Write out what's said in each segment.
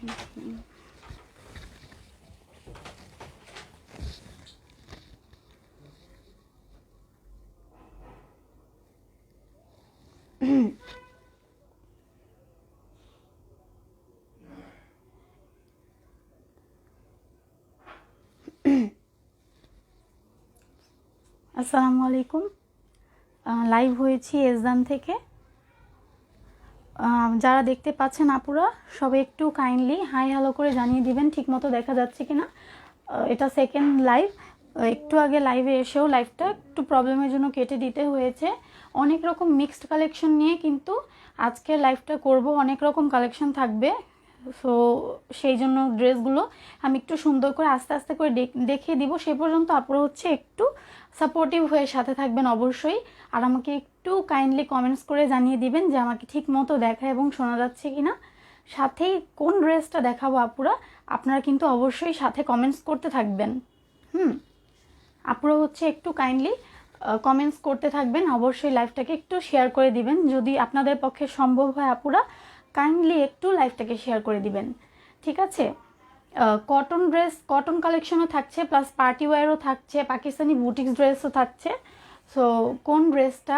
আসসালামু আলাইকুম। লাইভ হয়েছি এজদান থেকে। যারা দেখতে পাচ্ছেন আপুরা সবাই একটু কাইন্ডলি হাই হ্যালো করে জানিয়ে দিবেন ঠিকমতো দেখা যাচ্ছে কিনা। এটা সেকেন্ড লাইভ। একটু আগে লাইভে এসেও লাইভটা একটু প্রবলেমের জন্য কেটে দিতে হয়েছে। অনেক রকম মিক্সড কালেকশন নিয়ে কিন্তু আজকের লাইভটা করব, অনেক রকম কালেকশন থাকবে। সো সেই জন্য ড্রেসগুলো আমি একটু সুন্দর করে আস্তে আস্তে করে দেখিয়ে দিব। সে পর্যন্ত আপনারা হচ্ছে একটু সাপোর্টিভ হয়ে সাথে থাকবেন অবশ্যই। আর আমাকে একটু কাইন্ডলি কমেন্টস করে জানিয়ে দিবেন যে আমাকে ঠিক মতো দেখা এবং শোনা যাচ্ছে কিনা। সাথেই কোন ড্রেসটা দেখাবো আপুরা আপনারা কিন্তু অবশ্যই সাথে কমেন্টস করতে থাকবেন। আপুরা হচ্ছে একটু কাইন্ডলি কমেন্টস করতে থাকবেন, অবশ্যই লাইভটাকে একটু শেয়ার করে দিবেন। যদি আপনাদের পক্ষে সম্ভব হয় আপুরা কাইন্ডলি একটু লাইভটাকে শেয়ার করে দিবেন, ঠিক আছে? কটন ড্রেস, কটন কালেকশনও থাকছে, প্লাস পার্টি ওয়্যারও থাকছে, পাকিস্তানি বুটিক্স ড্রেসও থাকছে। সো কোন ড্রেসটা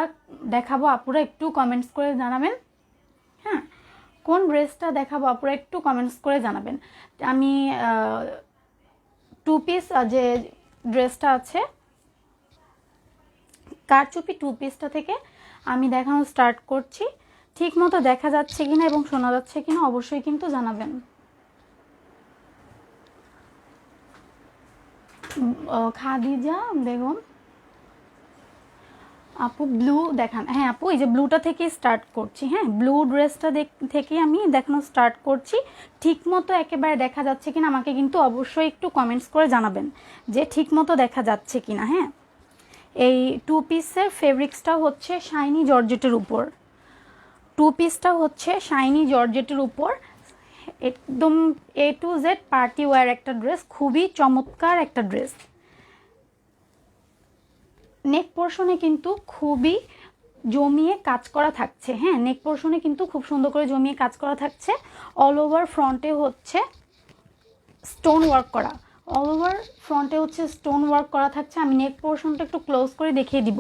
দেখাবো আপুরা একটু কমেন্টস করে জানাবেন। হ্যাঁ, কোন ড্রেসটা দেখাবো আপুরা একটু কমেন্টস করে জানাবেন। আমি টু পিস যে ড্রেসটা আছে কারচুপি টু পিসটা থেকে আমি দেখানো স্টার্ট করছি। ঠিক মতো দেখা যাচ্ছে কিনা এবং শোনা যাচ্ছে কিনা অবশ্যই কিন্তু জানাবেন। খাদিজা বেগম আপু ব্লু দেখান। হ্যাঁ আপু, এই যে ব্লুটা থেকে স্টার্ট করছি। হ্যাঁ, ব্লু ড্রেসটা থেকে আমি দেখানো স্টার্ট করছি। ঠিক মতো একেবারে দেখা যাচ্ছে কিনা আমাকে কিন্তু অবশ্যই একটু কমেন্টস করে জানাবেন যে ঠিক মতো দেখা যাচ্ছে কিনা। হ্যাঁ, এই টু পিসের ফেব্রিক্সটা হচ্ছে শাইনি জর্জেটের উপর। টু পিসটা হচ্ছে শাইনি জর্জেটের উপর, একদম A to Z party wear একটা ড্রেস, খুবই চমৎকার একটা ড্রেস। নেক পোর্শনে কিন্তু খুবই জমিয়ে কাজ করা থাকছে। হ্যাঁ, নেক পোর্শনে কিন্তু খুব সুন্দর করে জমিয়ে কাজ করা থাকছে। অল ওভার ফ্রন্টে হচ্ছে স্টোন ওয়ার্ক করা, অল ওভার ফ্রন্টে হচ্ছে স্টোন ওয়ার্ক করা থাকছে। আমি নেক পোর্শনটা একটু ক্লোজ করে দেখিয়ে দিব।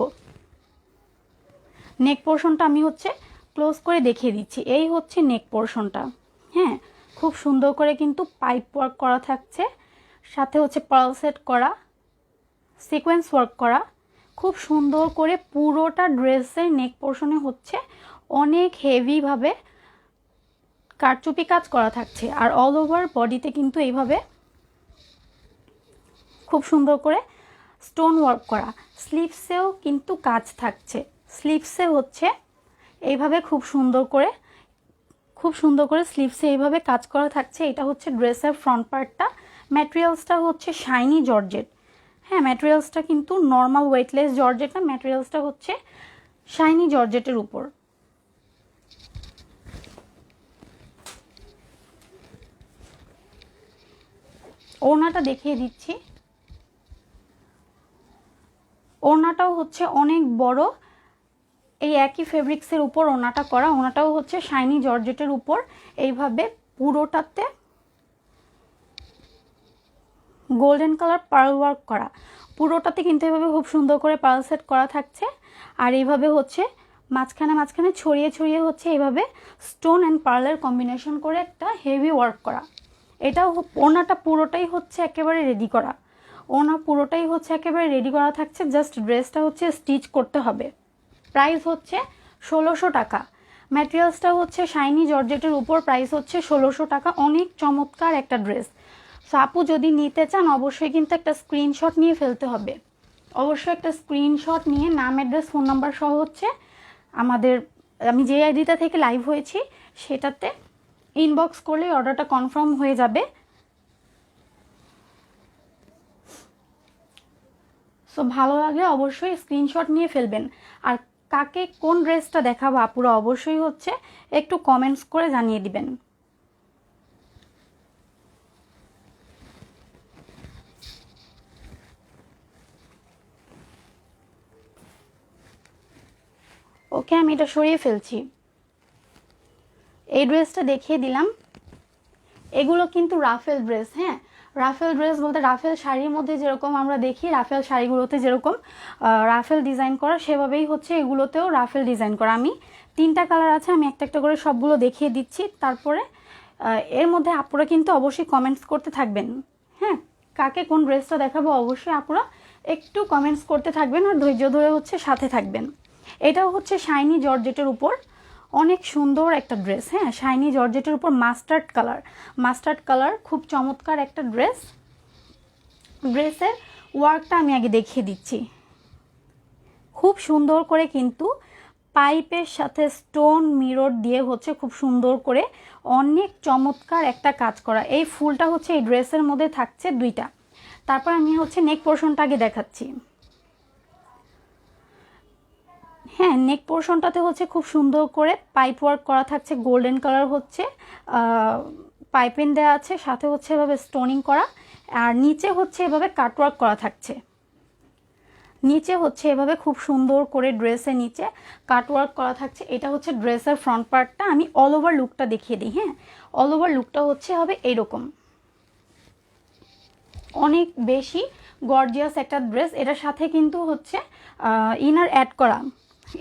নেক পোর্শনটা আমি হচ্ছে ক্লোজ করে দেখিয়ে দিচ্ছি। এই হচ্ছে নেক পোর্শনটা। হ্যাঁ, খুব সুন্দর করে কিন্তু পাইপ ওয়ার্ক করা থাকছে, সাথে হচ্ছে পার্ল সেট করা, সিকোয়েন্স ওয়ার্ক করা। খুব সুন্দর করে পুরোটা ড্রেসের নেক পোর্শনে হচ্ছে অনেক হেভিভাবে কারচুপি কাজ করা থাকছে। আর অল ওভার বডিতে কিন্তু এইভাবে খুব সুন্দর করে স্টোন ওয়ার্ক করা। স্লিভসেও কিন্তু কাজ থাকছে, স্লিভসে হচ্ছে এইভাবে খুব সুন্দর করে স্লিভসে এইভাবে কাজ করা থাকছে। এটা হচ্ছে ড্রেসের ফ্রন্ট পার্টটা। ম্যাটেরিয়ালসটা হচ্ছে শাইনি জর্জেট। হ্যাঁ, ম্যাটেরিয়ালসটা কিন্তু নর্মাল ওয়েটলেস জর্জেট না, ম্যাটেরিয়ালসটা হচ্ছে শাইনি জর্জেটের উপর। ওড়নাটা দেখিয়ে দিচ্ছি। ওড়নাটাও হচ্ছে অনেক বড়, এই একই ফেব্রিক্সের উপর ওড়নাটা করা। ওড়নাটাও হচ্ছে শাইনি জর্জেটের উপর এইভাবে পুরোটাতে গোল্ডেন কালার পার্ল ওয়ার্ক করা। পুরোটাতে কিন্তু এভাবে খুব সুন্দর করে পার্ল সেট করা থাকছে। আর এইভাবে হচ্ছে মাঝখানে মাঝখানে ছড়িয়ে ছড়িয়ে হচ্ছে এইভাবে স্টোন অ্যান্ড পার্লের কম্বিনেশন করে একটা হেভি ওয়ার্ক করা। এটাও ওড়নাটা পুরোটাই হচ্ছে একেবারে রেডি করা। ওড়না পুরোটাই হচ্ছে একেবারে রেডি করা থাকছে, জাস্ট ড্রেসটা হচ্ছে স্টিচ করতে হবে। প্রাইস হচ্ছে 1600 টাকা। ম্যাটেরিয়ালসটা হচ্ছে শাইনি জর্জেটের উপর, প্রাইস হচ্ছে 1600 টাকা। অনেক চমৎকার একটা ড্রেস। সো আপু যদি নিতে চান অবশ্যই কিন্তু একটা স্ক্রিনশট নিয়ে ফেলতে হবে। অবশ্যই একটা স্ক্রিনশট নিয়ে নাম, অ্যাড্রেস, ফোন নাম্বার সহ হচ্ছে আমি যে আইডিটা থেকে লাইভ হয়েছি সেটাতে ইনবক্স করলে অর্ডারটা কনফার্ম হয়ে যাবে। সো ভালো লাগলে অবশ্যই স্ক্রিনশট নিয়ে ফেলবেন। আর কাকে কোন ড্রেসটা দেখাবো আপুরা অবশ্যই হচ্ছে একটু কমেন্টস করে জানিয়ে দিবেন। ওকে, আমি এটা সরিয়ে ফেলছি। এই ড্রেসটা দেখিয়ে দিলাম। এগুলো কিন্তু রাফেল ড্রেস, হ্যাঁ রাফেল ড্রেস বলতে রাফেল শাড়ির মধ্যে যেরকম আমরা দেখি রাফেল শাড়িগুলোতে যেরকম রাফেল ডিজাইন করা, সেভাবেই হচ্ছে এগুলোতেও রাফেল ডিজাইন করা। আমি 3টা কালার আছে, আমি একটা একটা করে সবগুলো দেখিয়ে দিচ্ছি। তারপরে এর মধ্যে আপুরা কিন্তু অবশ্যই কমেন্টস করতে থাকবেন, হ্যাঁ কাকে কোন ড্রেসটা দেখাবো অবশ্যই আপুরা একটু কমেন্টস করতে থাকবেন আর ধৈর্য ধরে হচ্ছে সাথে থাকবেন। এটাও হচ্ছে শাইনি জর্জেটের উপর অনেক সুন্দর একটা ড্রেস, হ্যাঁ শাইনি জর্জেটের উপর মাস্টার্ড কালার খুব চমৎকার একটা ড্রেস। ড্রেসের ওয়ার্কটা আমি আগে দেখিয়ে দিচ্ছি, খুব সুন্দর করে কিন্তু পাইপের সাথে স্টোন মিরর দিয়ে হচ্ছে খুব সুন্দর করে অনেক চমৎকার একটা কাজ করা। এই ফুলটা হচ্ছে এই ড্রেসের মধ্যে থাকছে 2টা। তারপর আমি হচ্ছে নেক পোর্শনটা আগে দেখাচ্ছি। হ্যাঁ নেক পোর্শনটাতে হচ্ছে খুব সুন্দর করে পাইপ ওয়ার্ক করা থাকছে, গোল্ডেন কালার হচ্ছে পাইপিং দেওয়া আছে, সাথে হচ্ছে এভাবে স্টোনিং করা, আর নিচে হচ্ছে এভাবে কাটওয়ার্ক করা থাকছে। নিচে হচ্ছে এভাবে খুব সুন্দর করে ড্রেসের নিচে কাটওয়ার্ক করা থাকছে। এটা হচ্ছে ড্রেসের ফ্রন্ট পার্টটা। আমি অল ওভার লুকটা দেখিয়ে দিই, হ্যাঁ অল ওভার লুকটা হচ্ছে হবে এইরকম, অনেক বেশি গর্জিয়াস একটা ড্রেস। এটার সাথে কিন্তু হচ্ছে ইনার অ্যাড করা,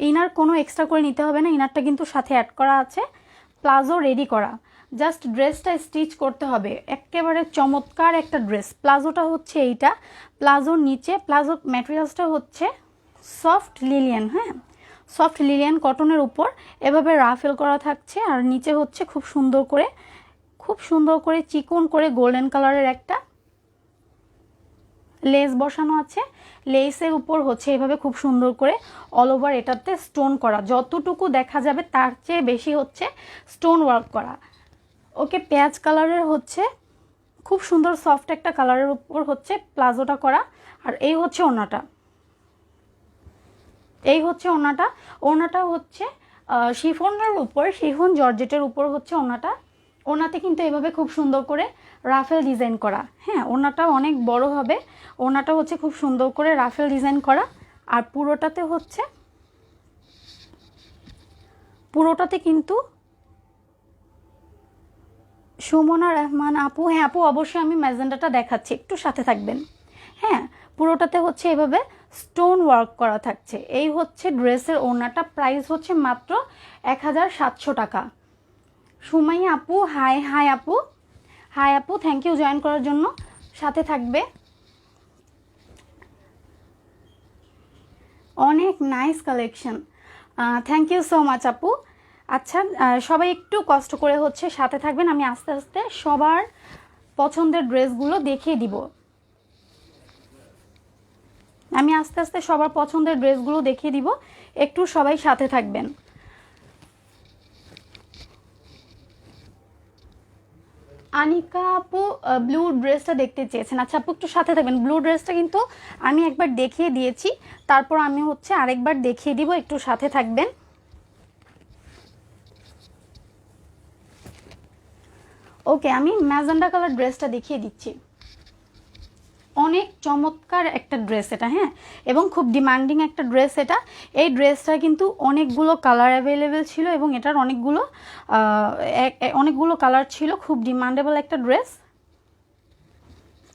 ইনার কোনো এক্সট্রা করে নিতে হবে না, ইনারটা কিন্তু সাথে অ্যাড করা আছে। প্লাজো রেডি করা, জাস্ট ড্রেসটা স্টিচ করতে হবে। একেবারে চমৎকার একটা ড্রেস। প্লাজোটা হচ্ছে এইটা, প্লাজোর নিচে প্লাজো ম্যাটেরিয়ালসটা হচ্ছে সফট লিলিয়ান, হ্যাঁ সফট লিলিয়ান কটনের উপর এভাবে রাফেল করা থাকছে, আর নিচে হচ্ছে খুব সুন্দর করে চিকন করে গোল্ডেন কালারের একটা লেস বসানো আছে। লেসের উপর হচ্ছে এভাবে খুব সুন্দর করে অল ওভার এটাতে স্টোন করা, যতটুকু দেখা যাবে তার চেয়ে বেশি হচ্ছে স্টোন ওয়ার্ক করা। ওকে পেঁয়াজ কালারের হচ্ছে খুব সুন্দর সফট একটা কালারের উপর হচ্ছে প্লাজোটা করা। আর এই হচ্ছে ওড়নাটা, ওড়নাটা হচ্ছে শিফনের উপর, শিফন জর্জেটের উপর হচ্ছে ওড়নাটা। ওড়নাতে কিন্তু এভাবে খুব সুন্দর করে রাফেল ডিজাইন করা, হ্যাঁ ওড়নাটা অনেক বড় হবে। ওড়নাটা হচ্ছে খুব সুন্দর করে রাফেল ডিজাইন করা, আর পুরোটাতে কিন্তু সুমনা রহমান আপু, হ্যাঁ আপু অবশ্যই আমি ম্যাজেন্ডাটা দেখাচ্ছি, একটু সাথে থাকবেন। হ্যাঁ পুরোটাতে হচ্ছে এভাবে স্টোন ওয়ার্ক করা থাকছে। এই হচ্ছে ড্রেসের ওড়নাটা, প্রাইস হচ্ছে মাত্র 1700 টাকা। সুমাইয়া আপু হাই আপু থ্যাংক ইউ জয়েন করার জন্য, সাথে থাকবে। অনেক nice collection, thank you so much আপু। আচ্ছা সবাই একটু কষ্ট করে হচ্ছে সাথে থাকবেন, আমি আস্তে আস্তে সবার পছন্দের ড্রেসগুলো দেখিয়ে দিব। একটু সবাই সাথে থাকবেন। আনিকা আপু ব্লু ড্রেসটা দেখতে চেয়েছেন, আচ্ছা আপু একটু সাথে থাকবেন। ব্লু ড্রেসটা কিন্তু আমি একবার দেখিয়ে দিয়েছি, তারপর আমি হচ্ছে আরেকবার দেখিয়ে দিব, একটু সাথে থাকবেন। ওকে আমি ম্যাজেন্ডা কালার ড্রেসটা দেখিয়ে দিচ্ছি, অনেক চমৎকার একটা ড্রেস এটা, হ্যাঁ এবং খুব ডিমান্ডিং একটা ড্রেস এটা। এই ড্রেসটা কিন্তু অনেকগুলো কালার অ্যাভেলেবেল ছিল এবং এটার অনেকগুলো কালার ছিল, খুব ডিমান্ডেবল একটা ড্রেস।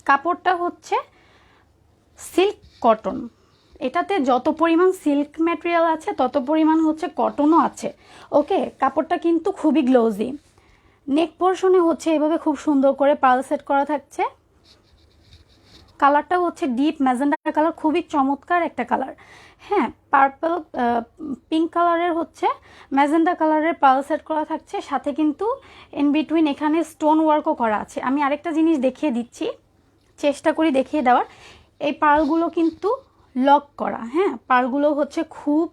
কাপড়টা হচ্ছে সিল্ক কটন, এটাতে যত পরিমাণ সিল্ক ম্যাটেরিয়াল আছে তত পরিমাণ হচ্ছে কটনও আছে। ওকে কাপড়টা কিন্তু খুবই গ্লোজি। নেক পোর্শনে হচ্ছে এভাবে খুব সুন্দর করে পার্ল সেট করা থাকছে। কালারটা হচ্ছে ডিপ ম্যাজেন্ডা কালার, খুবই চমৎকার একটা কালার, হ্যাঁ পার্পল পিঙ্ক কালারের হচ্ছে ম্যাজেন্ডা কালারের পার্ল সেট করা থাকছে, সাথে কিন্তু ইন বিটুইন এখানে স্টোন ওয়ার্কও করা আছে। আমি আরেকটা জিনিস দেখিয়ে দিচ্ছি, চেষ্টা করি দেখিয়ে দেওয়ার। এই পার্লগুলো কিন্তু লক করা, হ্যাঁ পার্লগুলো হচ্ছে খুব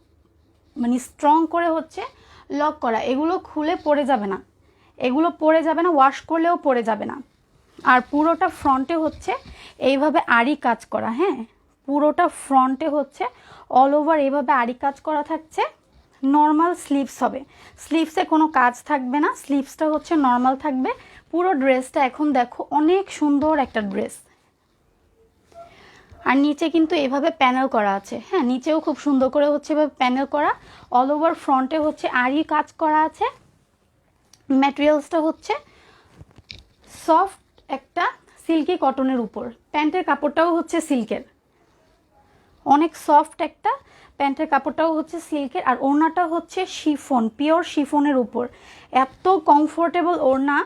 স্ট্রং করে হচ্ছে লক করা, এগুলো খুলে পড়ে যাবে না, ওয়াশ করলেও পড়ে যাবে না। আর পুরোটা ফ্রন্টে হচ্ছে এইভাবে আড়ি কাজ করা, হ্যাঁ পুরোটা ফ্রন্টে হচ্ছে অল ওভার এইভাবে আড়ি কাজ করা থাকছে। নর্মাল স্লিভস হবে, স্লিভসে কোনো কাজ থাকবে না, স্লিভসটা হচ্ছে নর্মাল থাকবে। পুরো ড্রেসটা এখন দেখো অনেক সুন্দর একটা ড্রেস। আর নিচে কিন্তু এভাবে প্যানেল করা আছে, হ্যাঁ নিচেও খুব সুন্দর করে হচ্ছে এভাবে প্যানেল করা, অল ওভার ফ্রন্টে হচ্ছে আড়ি কাজ করা আছে। ম্যাটেরিয়ালসটা হচ্ছে সফট একটা সিল্কি কটনের উপর, প্যান্টের কাপড়টাও হচ্ছে সিল্কের, অনেক সফট একটা প্যান্টের কাপড়টাও হচ্ছে সিল্কের, আর ওড়নাটা হচ্ছে শিফন, পিওর শিফনের উপর। এত কমফোর্টেবল ওড়না,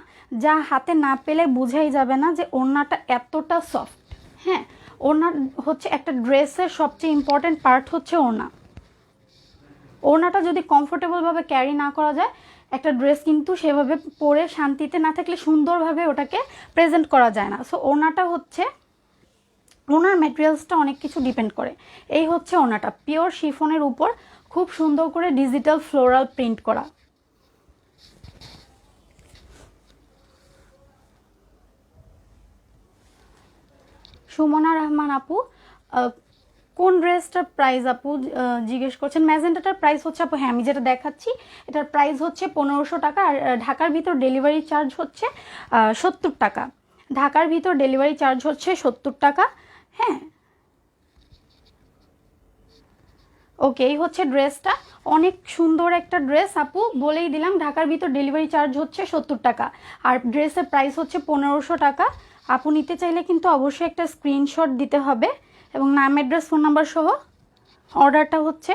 যা হাতে না পেলে বুঝাই যাবে না যে ওড়নাটা এতটা সফট। হ্যাঁ, ওড়না হচ্ছে একটা ড্রেসের সবচেয়ে ইম্পর্ট্যান্ট পার্ট হচ্ছে ওড়না। ওড়নাটা যদি কমফোর্টেবলভাবে ক্যারি না করা যায়, একটা ড্রেস কিন্তু সেভাবে পরে শান্তিতে না থাকলে সুন্দরভাবে ওটাকে প্রেজেন্ট করা যায় না। সো ওড়নাটা হচ্ছে, ওনার ম্যাটেরিয়ালসটা অনেক কিছু ডিপেন্ড করে। এই হচ্ছে ওনাটা, পিওর শিফনের উপর খুব সুন্দর করে ডিজিটাল ফ্লোরাল প্রিন্ট করা। সুমনা রহমান আপু, কোন ড্রেসটার প্রাইস আপু জিজ্ঞেস করছেন? ম্যাজেন্টাটার প্রাইস হচ্ছে আপু, হ্যাঁ আমি যেটা দেখাচ্ছি এটার প্রাইস হচ্ছে 1500 টাকা, আর ঢাকার ভিতর ডেলিভারি চার্জ হচ্ছে 70 টাকা। ঢাকার ভিতর ডেলিভারি চার্জ হচ্ছে 70 টাকা। হ্যাঁ, ওকে, এই হচ্ছে ড্রেসটা, অনেক সুন্দর একটা ড্রেস আপু, বলেই দিলাম ঢাকার ভিতর ডেলিভারি চার্জ হচ্ছে 70 টাকা, আর ড্রেসের প্রাইস হচ্ছে 1500 টাকা। আপু নিতে চাইলে কিন্তু অবশ্যই একটা স্ক্রিনশট দিতে হবে এবং নাম, অ্যাড্রেস, ফোন নাম্বার সহ। অর্ডারটা হচ্ছে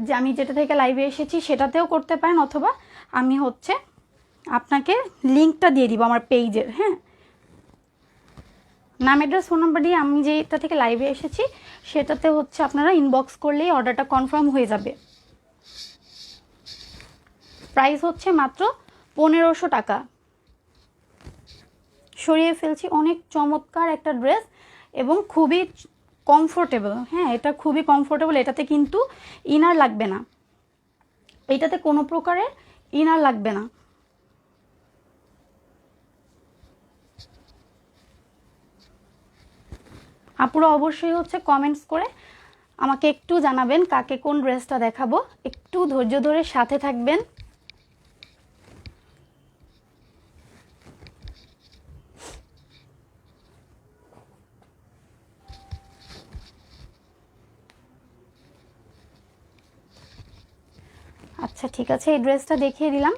যে আমি যেটা থেকে লাইভে এসেছি সেটাতেও করতে পারেন, অথবা আমি হচ্ছে আপনাকে লিঙ্কটা দিয়ে দিব আমার পেজের। হ্যাঁ, নাম, অ্যাড্রেস, ফোন নাম্বার দিয়ে আমি যেটা থেকে লাইভে এসেছি সেটাতে হচ্ছে আপনারা ইনবক্স করলেই অর্ডারটা কনফার্ম হয়ে যাবে। প্রাইস হচ্ছে মাত্র 1500 টাকা। সরিয়ে ফেলছি, অনেক চমৎকার একটা ড্রেস এবং খুবই কমফোর্টেবল। হ্যাঁ, এটা খুবই কমফোর্টেবল, এটাতে কিন্তু ইনার লাগবে না, এটাতে কোনো প্রকারের ইনার লাগবে না। আপুরা অবশ্যই হচ্ছে কমেন্টস করে আমাকে একটু জানাবেন কাকে কোন ড্রেসটা দেখাবো, একটু ধৈর্য ধরে সাথে থাকবেন। আচ্ছা ঠিক আছে, এই ড্রেসটা দেখিয়ে দিলাম।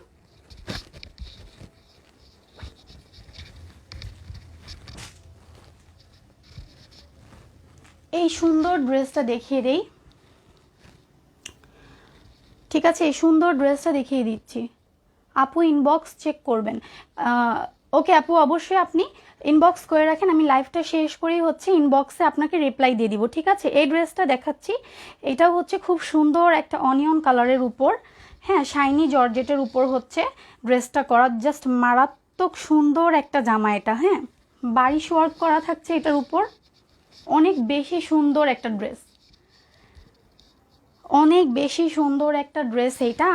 এই সুন্দর ড্রেসটা দেখিয়ে দেই। ঠিক আছে, এই সুন্দর ড্রেসটা দেখিয়ে দিচ্ছি। আপু ইনবক্স চেক করবেন। ওকে আপু, অবশ্যই আপনি ইনবক্স করে রাখেন, আমি লাইভটা শেষ করেই হচ্ছে ইনবক্সে আপনাকে রিপ্লাই দিয়ে দিব। ঠিক আছে, এই ড্রেসটা দেখাচ্ছি, এটাও হচ্ছে খুব সুন্দর একটা অনিয়ন কালারের উপর, হ্যাঁ শাইনি জর্জেটের উপর হচ্ছে ড্রেসটা করা, জাস্ট মারাত্মক সুন্দর একটা জামা এটা। হ্যাঁ, বারিশ ওয়ার্ক করা থাকছে এটার উপর, অনেক বেশি সুন্দর একটা ড্রেস, অনেক বেশি সুন্দর একটা ড্রেস এইটা।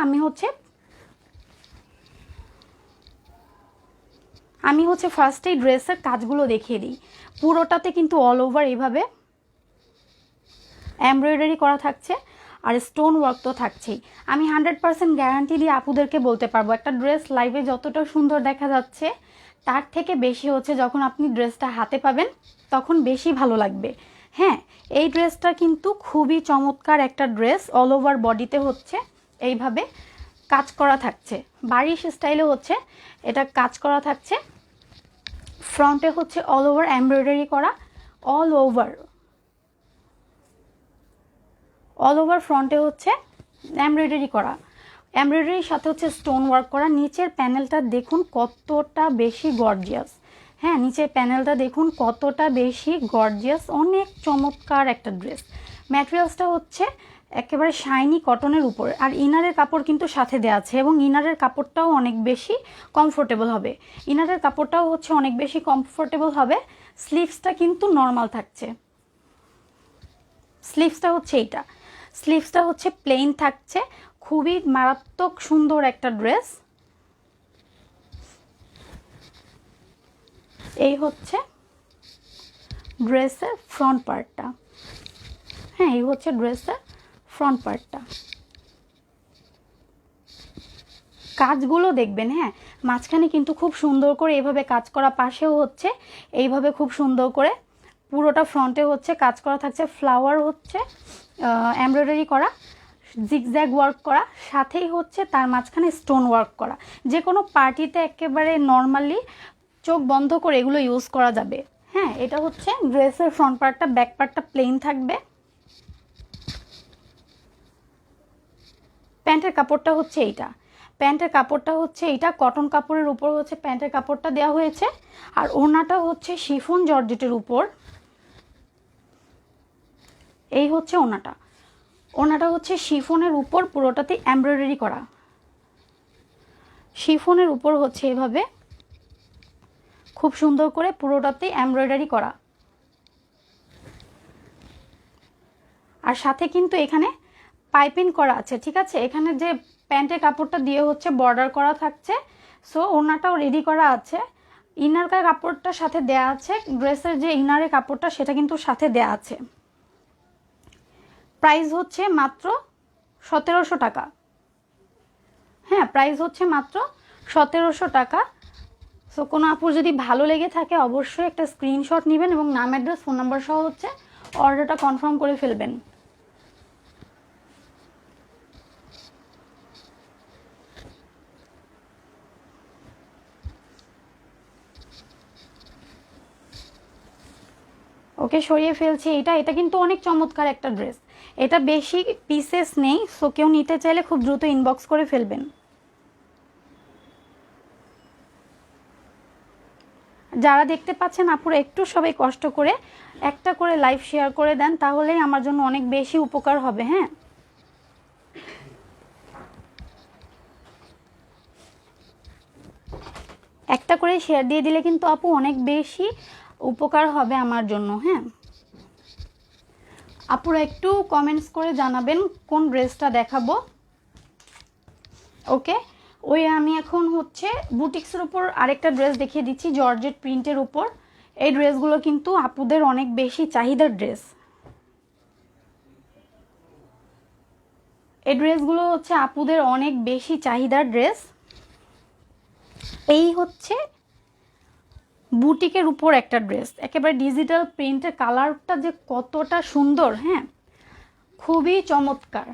আমি হচ্ছে ফার্স্টেই ড্রেসের কাজগুলো দেখিয়ে দিই। পুরোটাতে কিন্তু অল ওভার এইভাবে এমব্রয়ডারি করা থাকছে, আর স্টোন ওয়ার্ক তো থাকছেই। আমি 100% গ্যারান্টি দিয়ে আপুদেরকে বলতে পারবো, একটা ড্রেস লাইভে যতটা সুন্দর দেখা যাচ্ছে তার থেকে বেশি হচ্ছে যখন আপনি ড্রেসটা হাতে পাবেন তখন বেশি ভালো লাগবে। হ্যাঁ, এই ড্রেসটা কিন্তু খুবই চমৎকার একটা ড্রেস, অল ওভার বডিতে হচ্ছে এইভাবে কাজ করা থাকছে, বারিশ স্টাইলে হচ্ছে এটা কাজ করা থাকছে। ফ্রন্টে হচ্ছে অল ওভার এমব্রয়ডারি করা, অল ওভার ফ্রন্টে হচ্ছে এমব্রয়ডারি করা, এমব্রয়ডারির সাথে হচ্ছে স্টোন ওয়ার্ক করা। নিচের প্যানেলটা দেখুন কতটা বেশি গর্জিয়াস। হ্যাঁ, নিচের প্যানেলটা দেখুন কতটা বেশি গর্জিয়াস, অনেক চমৎকার একটা ড্রেস। ম্যাটেরিয়ালসটা হচ্ছে একেবারে শাইনি কটনের উপর, আর ইনারের কাপড় কিন্তু সাথে দেওয়া আছে এবং ইনারের কাপড়টাও অনেক বেশি কমফোর্টেবল হবে, ইনারের কাপড়টাও হচ্ছে অনেক বেশি কমফোর্টেবল হবে। স্লিভসটা কিন্তু নর্মাল থাকছে, স্লিভসটা হচ্ছে এইটা, স্লিভসটা হচ্ছে প্লেন থাকছে, খুবই মারাত্মক সুন্দর একটা ড্রেস। এই হচ্ছে ড্রেসের ফ্রন্ট পার্টটা। হ্যাঁ, এই হচ্ছে ড্রেসের ফ্রন্ট পার্টটা। কাজগুলো দেখবেন, হ্যাঁ মাঝখানে কিন্তু খুব সুন্দর করে এইভাবে কাজ করা, পাশেও হচ্ছে এইভাবে খুব সুন্দর করে পুরোটা ফ্রন্টে হচ্ছে কাজ করা থাকছে, ফ্লাওয়ার হচ্ছে এমব্রয়ডারি করা, জিগজ্যাগ ওয়ার্ক করা, সাথেই হচ্ছে তার মাঝখানে স্টোন ওয়ার্ক করা। যে কোনো পার্টিতে একেবারে নর্মালি চোখ বন্ধ করে এগুলো ইউজ করা যাবে। হ্যাঁ, এটা হচ্ছে ড্রেসের ফ্রন্ট পার্টটা, ব্যাক পার্টটা প্লেন থাকবে। প্যান্টের কাপড়টা হচ্ছে এইটা, প্যান্টের কাপড়টা হচ্ছে এইটা, কটন কাপড়ের উপর হচ্ছে প্যান্টের কাপড়টা দেওয়া হয়েছে। আর ওড়নাটা হচ্ছে শিফন জর্জেটের উপর। এই হচ্ছে ওড়নাটা, ওড়নাটা হচ্ছে শিফনের উপর পুরোটাতে এমব্রয়ডারি করা। শিফনের উপর হচ্ছে এভাবে খুব সুন্দর করে পুরোটাতে এমব্রয়ডারি করা। আর সাথে কিন্তু এখানে পাইপিং করা আছে, ঠিক আছে। এখানে যে প্যান্টের কাপড়টা দিয়ে হচ্ছে বর্ডার করা থাকছে, সো ওড়নাটাও রেডি করা আছে। ইনার কাপড়টা সাথে দেয়া আছে, ড্রেসের যে ইনারের কাপড়টা সেটা কিন্তু সাথে দেয়া আছে। প্রাইস হচ্ছে মাত্র 1700 টাকা। হ্যাঁ, প্রাইস হচ্ছে মাত্র 1700 টাকা। সো কোনো আপুর যদি ভালো লেগে থাকে অবশ্যই একটা স্ক্রিনশট নেবেন এবং নাম, অ্যাড্রেস, ফোন নাম্বার সহ হচ্ছে অর্ডারটা কনফার্ম করে ফেলবেন। ওকে, সরিয়ে ফেলছি। এটা কিন্তু অনেক চমৎকার একটা ড্রেস। এটা বেশি পিসেস নেই, সো কেউ নিতে চাইলে খুব দ্রুত ইনবক্স করে ফেলবেন। যারা দেখতে পাচ্ছেন আপুরা একটু সবাই কষ্ট করে একটা করে লাইভ শেয়ার করে দেন, তাহলেই আমার জন্য অনেক বেশি উপকার হবে। হ্যাঁ, একটা করে শেয়ার দিয়ে দিলে কিন্তু আপু অনেক বেশি উপকার হবে আমার জন্য। হ্যাঁ, আপুরা একটু কমেন্টস করে জানাবেন কোন ড্রেসটা দেখাবো। ওকে, আমি এখন হচ্ছে বুটিক্সের উপর আরেকটা ড্রেস দেখিয়ে দিচ্ছি, জর্জেট প্রিন্টের উপর। এই ড্রেসগুলো কিন্তু আপুদের অনেক বেশি চাহিদার ড্রেস। এই ড্রেসগুলো হচ্ছে আপুদের অনেক বেশি চাহিদার ড্রেস। এই হচ্ছে বুটিকের উপর একটা ড্রেস, একেবারে ডিজিটাল প্রিন্টের, কালারটা যে কতটা সুন্দর। হ্যাঁ, খুবই চমৎকার,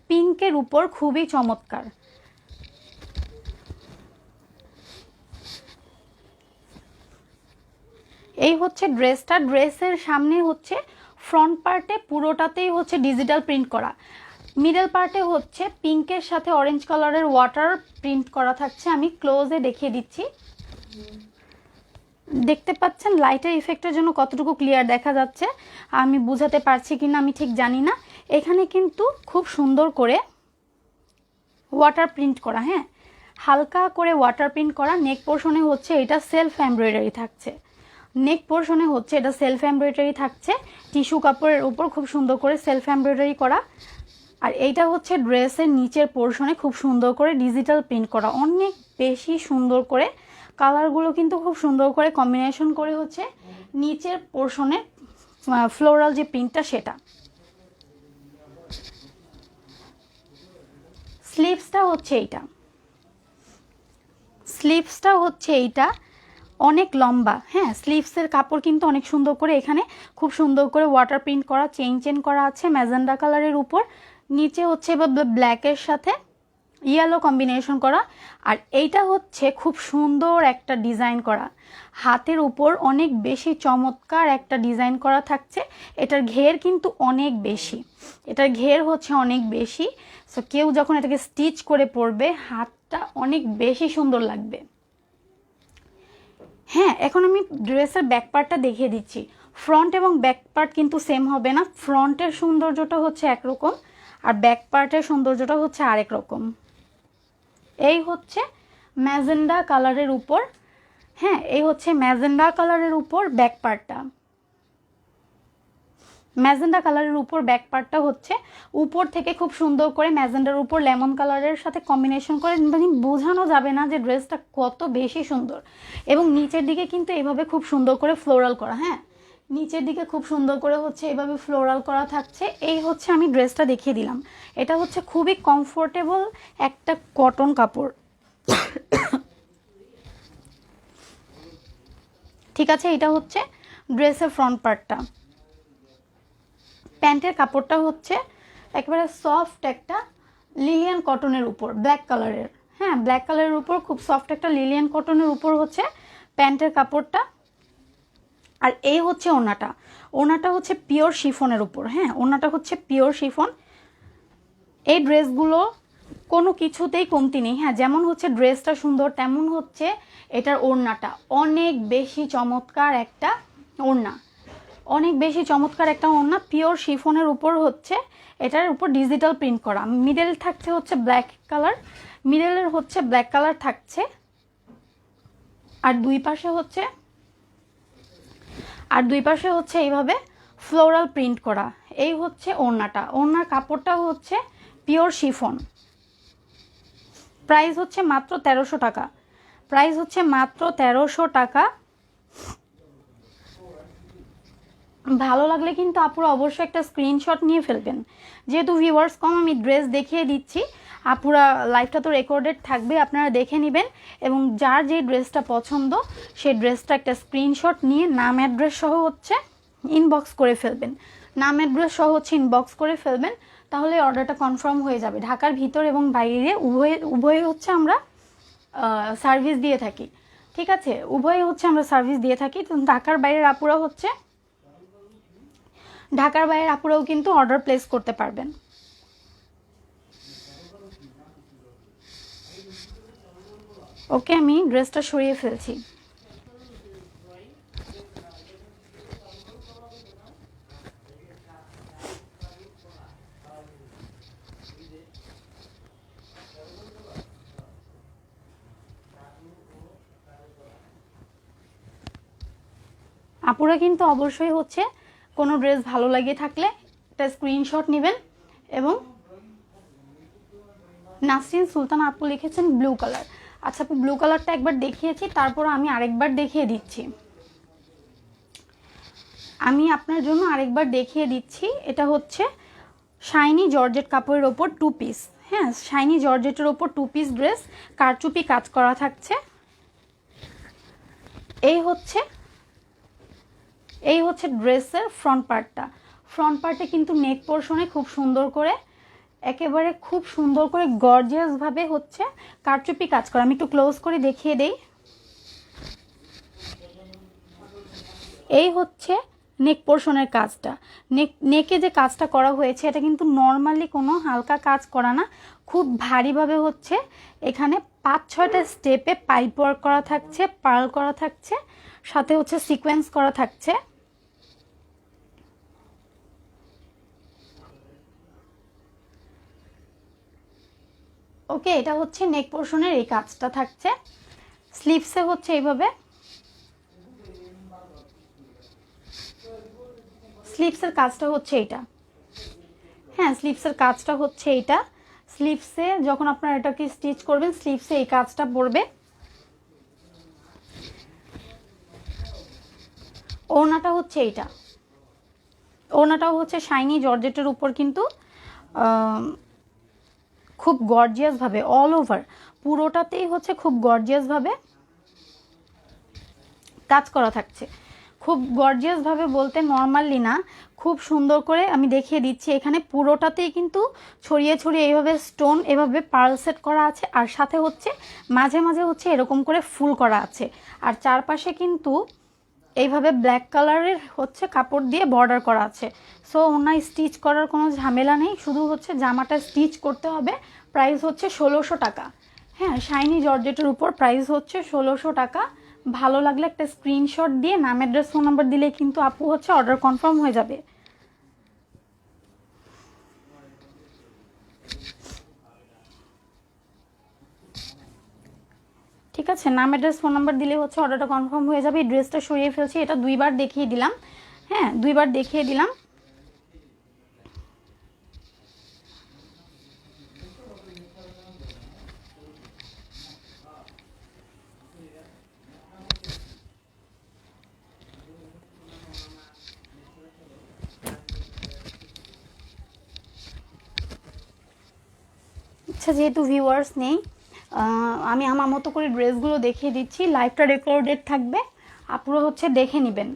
পিঙ্কের উপর খুবই চমৎকার। এই হচ্ছে ড্রেসটা, ড্রেসের সামনে হচ্ছে ফ্রন্ট পার্টে পুরোটাতেই হচ্ছে ডিজিটাল প্রিন্ট করা, মিডল পার্টে হচ্ছে পিঙ্কের সাথে অরেঞ্জ কালারের ওয়াটার প্রিন্ট করা থাকছে। আমি ক্লোজে দেখিয়ে দিচ্ছি, দেখতে পাচ্ছেন লাইটের ইফেক্টের জন্য কতটুকু ক্লিয়ার দেখা যাচ্ছে আমি বুঝাতে পারছি কিনা আমি ঠিক জানি না। এখানে কিন্তু খুব সুন্দর করে ওয়াটার প্রিন্ট করা, হ্যাঁ, হালকা করে ওয়াটার প্রিন্ট করা। নেক পোর্শনে হচ্ছে এটা সেলফ এমব্রয়ডারি থাকছে, নেক পোর্শনে হচ্ছে এটা সেলফ এমব্রয়ডারি থাকছে, টিস্যু কাপড়ের উপর খুব সুন্দর করে সেলফ এমব্রয়ডারি করা। আর এইটা হচ্ছে ড্রেসের নিচের পোর্শনে খুব সুন্দর করে ডিজিটাল প্রিন্ট করা, অনেক বেশি সুন্দর করে। কালারগুলো কিন্তু খুব সুন্দর করে কম্বিনেশন করে হচ্ছে নিচের পোর্শনে ফ্লোরাল যে প্রিন্টটা সেটা। স্লিভসটা হচ্ছে এইটা, স্লিভসটা হচ্ছে এইটা অনেক লম্বা। হ্যাঁ, স্লিভসের কাপড় কিন্তু অনেক সুন্দর করে, এখানে খুব সুন্দর করে ওয়াটার প্রিন্ট করা, চেন করা আছে ম্যাজেন্ডা কালারের উপর। নিচে হচ্ছে এবার ব্ল্যাকের সাথে ইয়েলো কম্বিনেশন করা। আর এইটা হচ্ছে খুব সুন্দর একটা ডিজাইন করা, হাতের উপর অনেক বেশি চমৎকার একটা ডিজাইন করা থাকছে। এটার ঘের কিন্তু অনেক বেশি, এটার ঘের হচ্ছে অনেক বেশি। সো কেউ যখন এটাকে স্টিচ করে পরবে হাতটা অনেক বেশি সুন্দর লাগবে। হ্যাঁ, এখন আমি ড্রেসের ব্যাক পার্টটা দেখিয়ে দিচ্ছি। ফ্রন্ট এবং ব্যাক পার্ট কিন্তু সেম হবে না, ফ্রন্টের সৌন্দর্যটা হচ্ছে একরকম আর ব্যাক পার্টের সৌন্দর্যটা হচ্ছে আরেক রকম। এই হচ্ছে ম্যাজেন্ডা কালারের উপর, হ্যাঁ, এই হচ্ছে ম্যাজেন্ডা কালারের উপর ব্যাক পার্টটা। ম্যাজেন্ডা কালারের উপর ব্যাক পার্টটা হচ্ছে উপর থেকে খুব সুন্দর করে ম্যাজেন্ডার উপর লেমন কালারের সাথে কম্বিনেশন করে, মানে বোঝানো যাবে না যে ড্রেসটা কত বেশি সুন্দর। এবং নিচের দিকে কিন্তু এভাবে খুব সুন্দর করে ফ্লোরাল করা, হ্যাঁ, নিচের দিকে খুব সুন্দর করে হচ্ছে এভাবে ফ্লোরাল করা থাকছে। এই হচ্ছে আমি ড্রেসটা দেখিয়ে দিলাম। এটা হচ্ছে খুবই কমফোর্টেবল একটা কটন কাপড়, ঠিক আছে। এটা হচ্ছে ড্রেসের ফ্রন্ট পার্টটা। প্যান্টের কাপড়টা হচ্ছে একেবারে সফট একটা লিলিয়ান কটনের উপর ব্ল্যাক কালারের, হ্যাঁ, ব্ল্যাক কালারের উপর খুব সফট একটা লিলিয়ান কটনের উপর হচ্ছে প্যান্টের কাপড়টা। আর এই হচ্ছে ওড়নাটা, ওড়নাটা হচ্ছে পিওর শিফনের উপর। হ্যাঁ, ওড়নাটা হচ্ছে পিওর শিফন। এই ড্রেসগুলো কোনো কিছুতেই কমতি নেই। হ্যাঁ, যেমন হচ্ছে ড্রেসটা সুন্দর, তেমন হচ্ছে এটার ওড়নাটা অনেক বেশি চমৎকার একটা ওড়না, অনেক বেশি চমৎকার একটা ওড়না। পিওর শিফনের উপর হচ্ছে এটার উপর ডিজিটাল প্রিন্ট করা। মিডল থাকছে হচ্ছে ব্ল্যাক কালার, মিডলের হচ্ছে ব্ল্যাক কালার থাকছে। আর দুই পাশে হচ্ছে এইভাবে ফ্লোরাল প্রিন্ট করা। এই হচ্ছে ওড়নাটা, ওড়নার কাপড়টা হচ্ছে পিওর শিফন। প্রাইস হচ্ছে মাত্র 1300 টাকা, প্রাইস হচ্ছে মাত্র 1300 টাকা। ভালো লাগলে কিন্তু আপুরা অবশ্যই একটা স্ক্রিনশট নিয়ে ফেলবেন। যেহেতু ভিউয়ার্স কম, আমি ড্রেস দেখিয়ে দিচ্ছি, আপুরা লাইভটা তো রেকর্ডেড থাকবে, আপনারা দেখে নেবেন এবং যার যে ড্রেসটা পছন্দ সেই ড্রেসটা একটা স্ক্রিনশট নিয়ে নাম অ্যাড্রেস সহ হচ্ছে ইনবক্স করে ফেলবেন, নাম অ্যাড্রেস সহ হচ্ছে ইনবক্স করে ফেলবেন, তাহলে অর্ডারটা কনফার্ম হয়ে যাবে। ঢাকার ভিতর এবং বাইরে উভয়ে হচ্ছে আমরা সার্ভিস দিয়ে থাকি। ঠিক আছে, উভয়ে হচ্ছে আমরা সার্ভিস দিয়ে থাকি। তো ঢাকার বাইরের আপুরাও কিন্তু অর্ডার প্লেস করতে পারবেন। ওকে, আমি ড্রেসটা সরিয়ে ফেলছি। আপুরা কিন্তু অবশ্যই হচ্ছে কোনো ড্রেস ভালো লাগে থাকলে একটা স্ক্রিনশট নেবেন। এবং নাসরিন সুলতান আপু লিখেছেন ব্লু কালার। আচ্ছা আপু, ব্লু কালারটা একবার দেখিয়েছি, তারপর আমি আরেকবার দেখিয়ে দিচ্ছি। আমি আপনার জন্য আরেকবার দেখিয়ে দিচ্ছি। এটা হচ্ছে শাইনি জর্জেট কাপড়ের ওপর 2 পিস। হ্যাঁ, শাইনি জর্জেটের ওপর 2 পিস ড্রেস, কারচুপি কাজ করা থাকছে। এই হচ্ছে ড্রেসের ফ্রন্ট পার্টটা। ফ্রন্ট পার্টে কিন্তু নেক পোর্শনে খুব সুন্দর করে, একেবারে খুব সুন্দর করে গর্জিয়াসভাবে হচ্ছে কারচুপি কাজ করা। আমি একটু ক্লোজ করে দেখিয়ে দেই। এই হচ্ছে নেক পোর্শনের কাজটা। নেকে যে কাজটা করা হয়েছে এটা কিন্তু নর্মালি কোনো হালকা কাজ করা না, খুব ভারীভাবে হচ্ছে এখানে 5-6টা স্টেপে পাইপ ওয়ার্ক করা থাকছে, পার্ল করা থাকছে, সাথে হচ্ছে সিকোয়েন্স করা থাকছে। ওকে, এটা হচ্ছে নেক পোর্শনের এই কাজটা থাকছে। স্লিভসে হচ্ছে এইভাবে, স্লিভসের কাজটা হচ্ছে এইটা। হ্যাঁ, স্লিভসের কাজটা হচ্ছে এইটা। স্লিভসে যখন আপনারা এটাকে স্টিচ করবেন, স্লিভসে এই কাজটা পড়বে। ওড়নাটা হচ্ছে এইটা, ওড়নাটাও হচ্ছে শাইনি জর্জেটের উপর কিন্তু খুব গর্জিয়াসভাবে অল ওভার পুরোটাতেই হচ্ছে খুব গর্জিয়াসভাবে কাজ করা থাকছে। খুব গর্জিয়াসভাবে বলতে নর্মালি না, খুব সুন্দর করে আমি দেখিয়ে দিচ্ছি। এখানে পুরোটাতেই কিন্তু ছড়িয়ে ছড়িয়ে এইভাবে স্টোন, এভাবে পার্ল সেট করা আছে, আর সাথে হচ্ছে মাঝে মাঝে হচ্ছে এরকম করে ফুল করা আছে, আর চারপাশে কিন্তু এইভাবে ব্ল্যাক কালারের হচ্ছে কাপড় দিয়ে বর্ডার করা আছে। সো ওনার স্টিচ করার কোনো ঝামেলা নেই, শুধু হচ্ছে জামাটা স্টিচ করতে হবে। প্রাইস হচ্ছে 1600 টাকা। হ্যাঁ, শাইনি জর্জেটের উপর প্রাইস হচ্ছে 1600 টাকা। ভালো লাগলে একটা স্ক্রিনশট দিয়ে নাম অ্যাড্রেস ফোন নাম্বার দিলে কিন্তু আপু হচ্ছে অর্ডার কনফার্ম হয়ে যাবে। ঠিক আছে, নাম অ্যাড্রেস ফোন নাম্বার দিলে হচ্ছে অর্ডারটা কনফার্ম হয়ে যাবে। এই ড্রেসটা সরিয়ে ফেলছি, এটা 2বার দেখিয়ে দিলাম। হ্যাঁ, 2বার দেখিয়ে দিলাম। আচ্ছা, যেহেতু ভিউয়ার্স নেই, আমি আমার মতো করে ড্রেসগুলো দেখিয়ে দিচ্ছি। লাইভটা রেকর্ডেড থাকবে, আপনারা হচ্ছে দেখে নেবেন।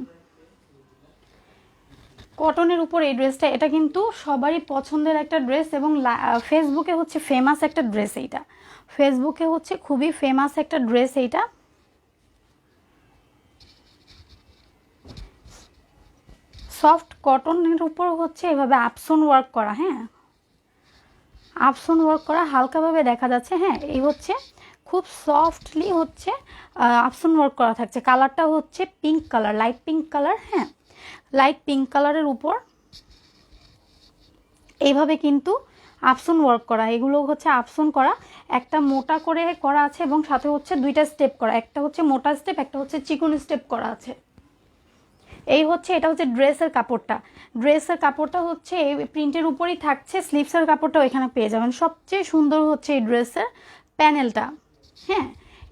কটনের উপর এই ড্রেসটা, এটা কিন্তু সবারই পছন্দের একটা ড্রেস এবং ফেসবুকে হচ্ছে ফেমাস একটা ড্রেস। এইটা ফেসবুকে হচ্ছে খুবই ফেমাস একটা ড্রেস এইটা। সফট কটনের উপর হচ্ছে এভাবে আপসন ওয়ার্ক করা, হ্যাঁ আপসন ওয়ার্ক করা, হালকাভাবে দেখা যাচ্ছে। হ্যাঁ এই হচ্ছে খুব সফটলি হচ্ছে আপসন ওয়ার্ক করা থাকছে। কালারটা হচ্ছে pink colour, light pink colour. হ্যাঁ লাইট পিঙ্ক কালারের উপর এইভাবে কিন্তু আপসন ওয়ার্ক করা, এগুলো হচ্ছে আপসন করা, একটা মোটা করে করা আছে এবং সাথে হচ্ছে দুইটা স্টেপ করা, একটা হচ্ছে মোটা স্টেপ, একটা হচ্ছে চিকন স্টেপ করা আছে। এই হচ্ছে এটা হচ্ছে ড্রেসের কাপড়টা। ড্রেসের কাপড়টা হচ্ছে এই প্রিন্টের উপরই থাকছে, স্লিভসের কাপড়টাও এখানে পেয়ে যাবেন। সবচেয়ে সুন্দর হচ্ছে এই ড্রেসের প্যানেলটা। হ্যাঁ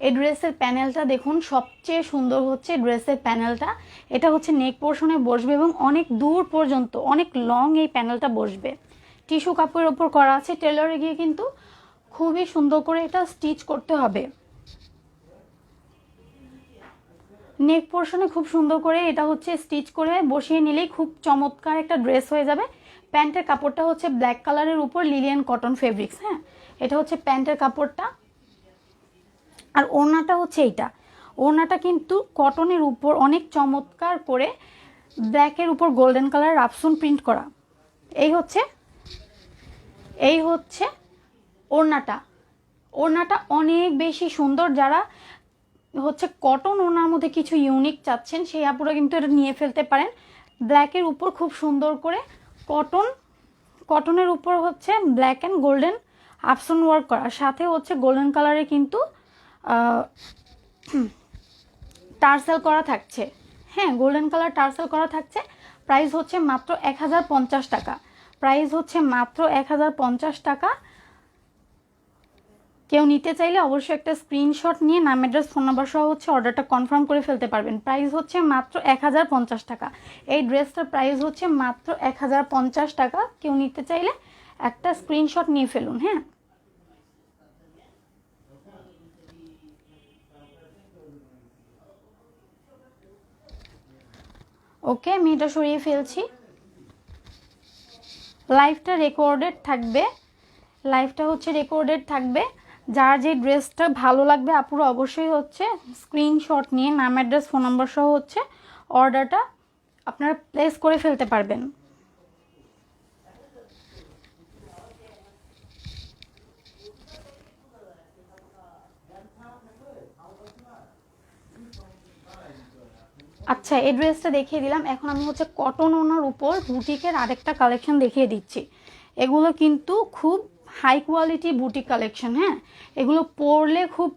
এই ড্রেসের প্যানেলটা দেখুন, সবচেয়ে সুন্দর হচ্ছে ড্রেসের প্যানেলটা। এটা হচ্ছে নেক পোর্শনে বসবে এবং অনেক দূর পর্যন্ত, অনেক লং এই প্যানেলটা বসবে। টিস্যু কাপড়ের ওপর করা আছে, টেলরে গিয়ে কিন্তু খুবই সুন্দর করে এটা স্টিচ করতে হবে। নেক পোর্শনে খুব সুন্দর করে এটা হচ্ছে স্টিচ করে বসিয়ে নিলেই খুব চমৎকার একটা ড্রেস হয়ে যাবে। প্যান্টের কাপড়টা হচ্ছে ব্ল্যাক কালারের উপর লিলিয়ান কটন ফেব্রিক্স। হ্যাঁ এটা হচ্ছে প্যান্টের কাপড়টা। আর ওড়নাটা হচ্ছে এইটা, ওড়নাটা কিন্তু কটনের উপর অনেক চমৎকার করে ব্ল্যাকের উপর গোল্ডেন কালারের আপসন প্রিন্ট করা। এই হচ্ছে ওড়নাটা। ওড়নাটা অনেক বেশি সুন্দর। যারা হচ্ছে কটন ওড়নার মধ্যে কিছু ইউনিক চাচ্ছেন সেই আপুরা কিন্তু এটা নিয়ে ফেলতে পারেন। ব্ল্যাকের উপর খুব সুন্দর করে কটনের উপর হচ্ছে ব্ল্যাক অ্যান্ড গোল্ডেন আপসন ওয়ার্ক করা, সাথে হচ্ছে গোল্ডেন কালারে কিন্তু টার্সেল করা থাকছে। হ্যাঁ গোল্ডেন কালার টার্সেল করা থাকছে। প্রাইস হচ্ছে মাত্র 1050 টাকা। প্রাইস হচ্ছে মাত্র 1050 টাকা। কেউ নিতে চাইলে অবশ্যই একটা স্ক্রিনশট নিয়ে নাম, অ্যাড্রেস, ফোন নাম্বার সহ হচ্ছে অর্ডারটা কনফার্ম করে ফেলতে পারবেন। প্রাইস হচ্ছে মাত্র 1050 টাকা। এই ড্রেসটার প্রাইস হচ্ছে মাত্র 1050 টাকা। কেউ নিতে চাইলে একটা স্ক্রিনশট নিয়ে ফেলুন। হ্যাঁ ওকে আমি এটা সরিয়ে ফেলছি। লাইভটা রেকর্ডেড থাকবে, লাইভটা হচ্ছে রেকর্ডেড থাকবে। যার যে ড্রেসটা ভালো লাগবে আপুরা অবশ্যই হচ্ছে স্ক্রিনশট নিয়ে নাম, অ্যাড্রেস, ফোন নাম্বার সহ হচ্ছে অর্ডারটা আপনারা প্লেস করে ফেলতে পারবেন। আচ্ছা এই ড্রেসটা দেখিয়ে দিলাম। এখন আমি হচ্ছে কটন ওনার উপর বুটিকের আরেকটা কালেকশন দেখিয়ে দিচ্ছি। এগুলো কিন্তু খুব হাই কোয়ালিটি বুটিক কালেকশন। হ্যাঁ এগুলো পরলে খুব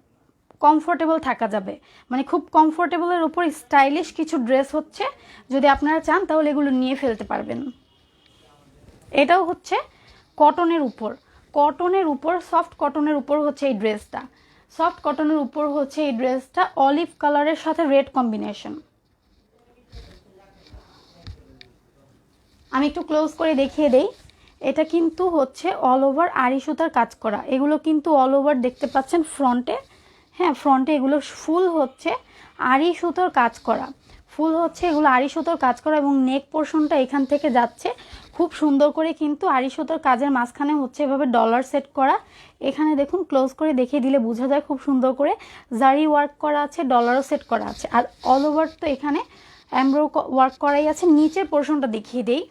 কমফোর্টেবল থাকা যাবে, মানে খুব কমফোর্টেবলের উপর স্টাইলিশ কিছু ড্রেস হচ্ছে যদি আপনারা চান তাহলে এগুলো নিয়ে ফেলতে পারবেন। এটাও হচ্ছে কটনের উপর, কটনের উপর সফট কটনের উপর হচ্ছে এই ড্রেসটা। সফট কটনের উপর হচ্ছে এই ড্রেসটা অলিভ কালারের সাথে রেড কম্বিনেশন। আমি একটু ক্লোজ করে দেখিয়ে দেই। এটা কিন্তু হচ্ছে অল ওভার আড়ি সুতার কাজ করা। এগুলো কিন্তু অল ওভার দেখতে পাচ্ছেন ফ্রন্টে। হ্যাঁ ফ্রন্টে এগুলো ফুল হচ্ছে আড়ি সুতোর কাজ করা, ফুল হচ্ছে এগুলো আড়ি সুতোর কাজ করা এবং নেক পোর্শনটা এখান থেকে যাচ্ছে খুব সুন্দর করে কিন্তু আড়ি সুতোর কাজের মাঝখানে হচ্ছে এভাবে ডলার সেট করা। এখানে দেখুন ক্লোজ করে দেখিয়ে দিলে বোঝা যায় খুব সুন্দর করে জারি ওয়ার্ক করা আছে, ডলারও সেট করা আছে। আর অল ওভার তো এখানে এমব্রো ওয়ার্ক করাই আছে। নিচের পোর্শনটা দেখিয়ে দেই।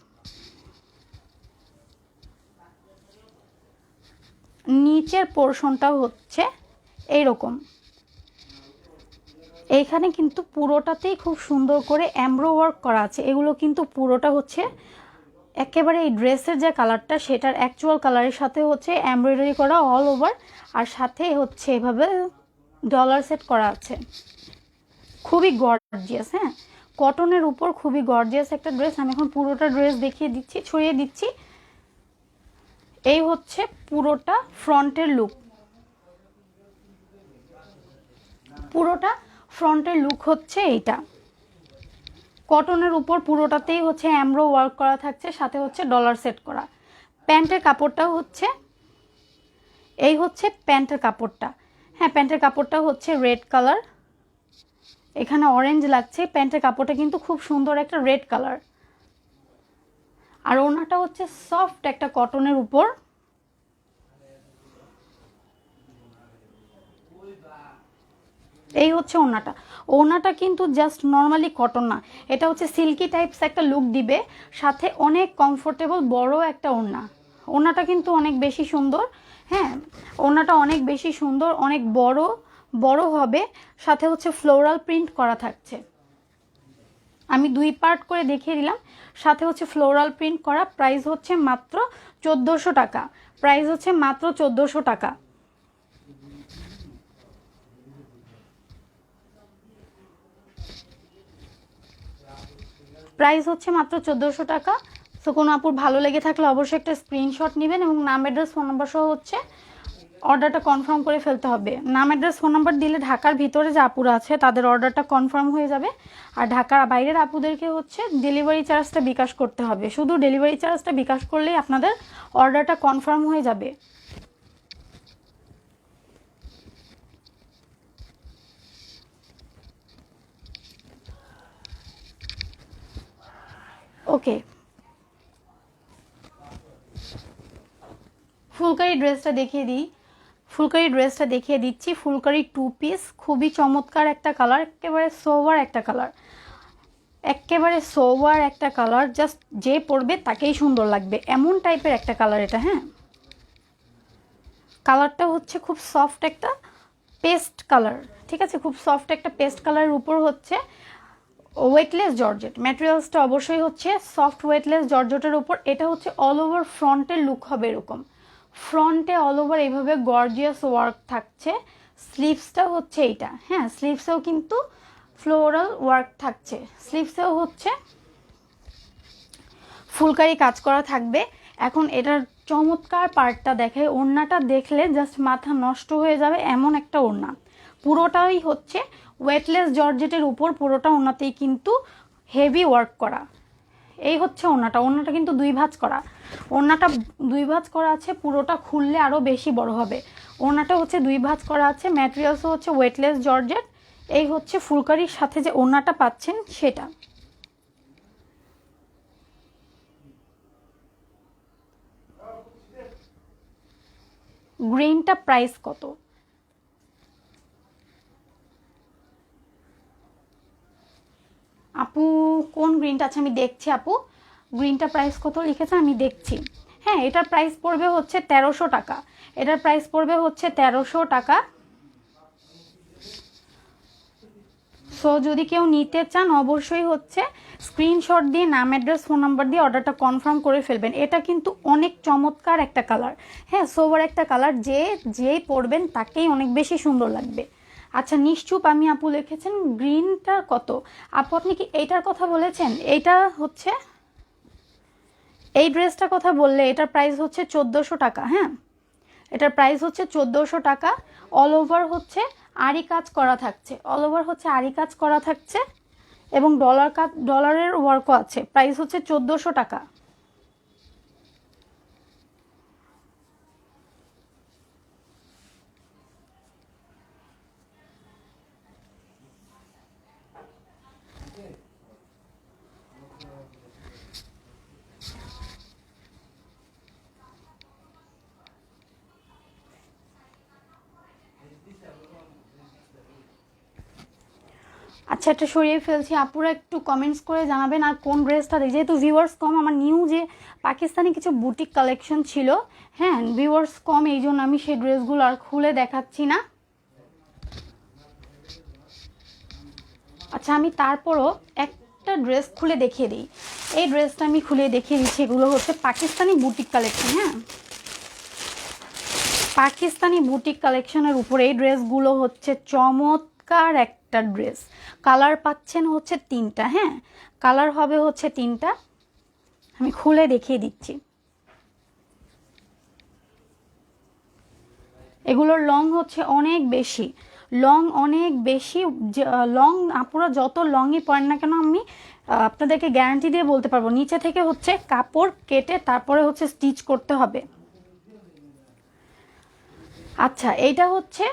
নিচের পোর্শনটা হচ্ছে এইরকম। এইখানে কিন্তু পুরোটাতেই খুব সুন্দর করে এমব্রো ওয়ার্ক করা আছে। এগুলো কিন্তু পুরোটা হচ্ছে একেবারে এই ড্রেসের যে কালারটা সেটার অ্যাকচুয়াল কালারের সাথে হচ্ছে এমব্রয়ডারি করা অল ওভার, আর সাথে হচ্ছে এভাবে ডলার সেট করা আছে। খুবই গর্জিয়াস। হ্যাঁ কটনের উপর খুবই গর্জিয়াস একটা ড্রেস। আমি এখন পুরোটা ড্রেস দেখিয়ে দিচ্ছি, ছড়িয়ে দিচ্ছি। এই হচ্ছে পুরোটা ফ্রন্টের লুক, পুরোটা ফ্রন্টের লুক হচ্ছে এইটা। কটনের উপর পুরোটাতেই হচ্ছে এমব্রো ওয়ার্ক করা থাকছে, সাথে হচ্ছে ডলার সেট করা। প্যান্টের কাপড়টা হচ্ছে এই হচ্ছে প্যান্টের কাপড়টা। হ্যাঁ প্যান্টের কাপড়টা হচ্ছে রেড কালার, এখানে অরেঞ্জ লাগছে। প্যান্টের কাপড়টা কিন্তু খুব সুন্দর একটা রেড কালার। আর ওনাটা হচ্ছে সফট একটা কটনের উপর। এই হচ্ছে ওড়নাটা। ওড়নাটা কিন্তু জাস্ট নর্মালি কটন না, এটা হচ্ছে সিল্কি টাইপস একটা লুক দিবে, সাথে অনেক কমফোর্টেবল বড় একটা ওড়না। ওড়নাটা কিন্তু অনেক বেশি সুন্দর, হ্যাঁ ওড়নাটা অনেক বেশি সুন্দর, অনেক বড় বড় হবে, সাথে হচ্ছে ফ্লোরাল প্রিন্ট করা থাকছে। আমি 2 পার্ট করে দেখিয়ে দিলাম, সাথে হচ্ছে ফ্লোরাল প্রিন্ট করা। প্রাইস হচ্ছে মাত্র 1400 টাকা, প্রাইস হচ্ছে মাত্র 1400 টাকা। প্রাইস হচ্ছে মাত্র 1400 টাকা। সো কোনো আপুর ভালো লেগে থাকলে অবশ্যই একটা স্ক্রিনশট নেবেন এবং নাম অ্যাড্রেস ফোন নাম্বার সহ হচ্ছে অর্ডারটা কনফার্ম করে ফেলতে হবে। নাম অ্যাড্রেস ফোন নাম্বার দিলে ঢাকার ভিতরে যে আপুরা আছে তাদের অর্ডারটা কনফার্ম হয়ে যাবে, আর ঢাকার বাইরের আপুদেরকে হচ্ছে ডেলিভারি চার্জটা বিকাশ করতে হবে। শুধু ডেলিভারি চার্জটা বিকাশ করলেই আপনাদের অর্ডারটা কনফার্ম হয়ে যাবে। ওকে, ফুলকারি ড্রেসটা দেখিয়ে দিই। ফুলকারি ড্রেসটা দেখিয়ে দিচ্ছি। ফুলকারি 2 পিস, খুবই চমৎকার একটা কালার, একেবারে সোভার একটা কালার, একেবারে সোভার একটা কালার, জাস্ট যে পরবে তাকেই সুন্দর লাগবে এমন টাইপের একটা কালার এটা। হ্যাঁ, কালারটা হচ্ছে খুব সফট একটা পেস্ট কালার, ঠিক আছে, খুব সফট একটা পেস্ট কালারের উপর হচ্ছে ওয়েটলেস জর্জেট ম্যাটেরিয়ালসটা অবশ্যই হচ্ছে সফট ওয়েটলেস জর্জেটের উপর। এটা হচ্ছে অল ওভার ফ্রন্টের লুক হবে এরকম, ফ্রন্টে অল ওভার এইভাবে গর্জিয়াস ওয়ার্ক থাকছে। স্লিভসটা হচ্ছে এইটা, হ্যাঁ স্লিভসেও কিন্তু ফ্লোরাল ওয়ার্ক থাকছে, স্লিভসেও হচ্ছে ফুলকারি কাজ করা থাকবে। এখন এটার চমৎকার পার্টটা দেখে, ওড়নাটা দেখলে জাস্ট মাথা নষ্ট হয়ে যাবে এমন একটা ওড়না। পুরোটাই হচ্ছে ওয়েটলেস জর্জেটের উপর, পুরোটা ওড়নাতেই কিন্তু হেভি ওয়ার্ক করা। এই হচ্ছে ওড়নাটা, ওড়নাটা কিন্তু 2 ভাঁজ করা, ওড়নাটা 2 ভাঁজ করা আছে, পুরোটা খুললে আরও বেশি বড় হবে। ওড়নাটা হচ্ছে 2 ভাঁজ করা আছে, ম্যাটেরিয়ালসও হচ্ছে ওয়েটলেস জর্জেট। এই হচ্ছে ফুলকারির সাথে যে ওড়নাটা পাচ্ছেন সেটা। গ্রিনটা প্রাইস কত? আপু কোন গ্রিনটা আছে আমি দেখছি। আপু গ্রিনটা প্রাইস কত লিখেছে আমি দেখছি। হ্যাঁ, এটার প্রাইস পড়বে হচ্ছে 1300 টাকা, এটার প্রাইস পড়বে হচ্ছে 1300 টাকা। সো যদি কেউ নিতে চান অবশ্যই হচ্ছে স্ক্রিনশট দিয়ে নাম অ্যাড্রেস ফোন নাম্বার দিয়ে অর্ডারটা কনফার্ম করে ফেলবেন। এটা কিন্তু অনেক চমৎকার একটা কালার, হ্যাঁ সোবার একটা কালার, যেই পরবেন তাকেই অনেক বেশি সুন্দর লাগবে। আচ্ছা নিশ্চুপ আমি আপু লিখেছেন গ্রিনটা কত? আপু আপনি কি এইটার কথা বলেছেন? এইটা হচ্ছে এই ড্রেসটার কথা বললে এটার প্রাইস হচ্ছে 1400 টাকা। হ্যাঁ, এটার প্রাইস হচ্ছে 1400 টাকা। অল ওভার হচ্ছে আরি কাজ করা থাকছে, অল ওভার হচ্ছে আরি কাজ করা থাকছে এবং ডলারের ওয়ার্কও আছে। প্রাইস হচ্ছে 1400 টাকা। আচ্ছা এটা সরিয়ে ফেলছি, আপুরা একটু কমেন্টস করে জানাবেন। আর কোন ড্রেসটা যেহেতু ভিউয়ার্স কম, আমার নিউ যে পাকিস্তানি কিছু বুটিক কালেকশন ছিল, হ্যাঁ ভিউয়ার্স কম, এই জন্য আমি সেই ড্রেসগুলো আর খুলে দেখাচ্ছি না। আচ্ছা আমি তারপরও একটা ড্রেস খুলে দেখিয়ে দিই। এই ড্রেসটা আমি খুলে দেখিয়ে দিচ্ছি। এগুলো হচ্ছে পাকিস্তানি বুটিক কালেকশন, হ্যাঁ পাকিস্তানি বুটিক কালেকশনের উপরে এই ড্রেসগুলো হচ্ছে চমৎকার একটা ড্রেস। কালার পাচ্ছেন হচ্ছে 3টা, হ্যাঁ কালার হবে হচ্ছে 3টা। আমি খুলে দেখিয়ে দিচ্ছি। এগুলোর লং হচ্ছে অনেক বেশি, লং অনেক বেশি, লং আপুরা যত লংই পরেন না কেন আমি আপনাদেরকে গ্যারান্টি দিয়ে বলতে পারবো নিচে থেকে হচ্ছে কাপড় কেটে তারপরে হচ্ছে স্টিচ করতে হবে। আচ্ছা এইটা হচ্ছে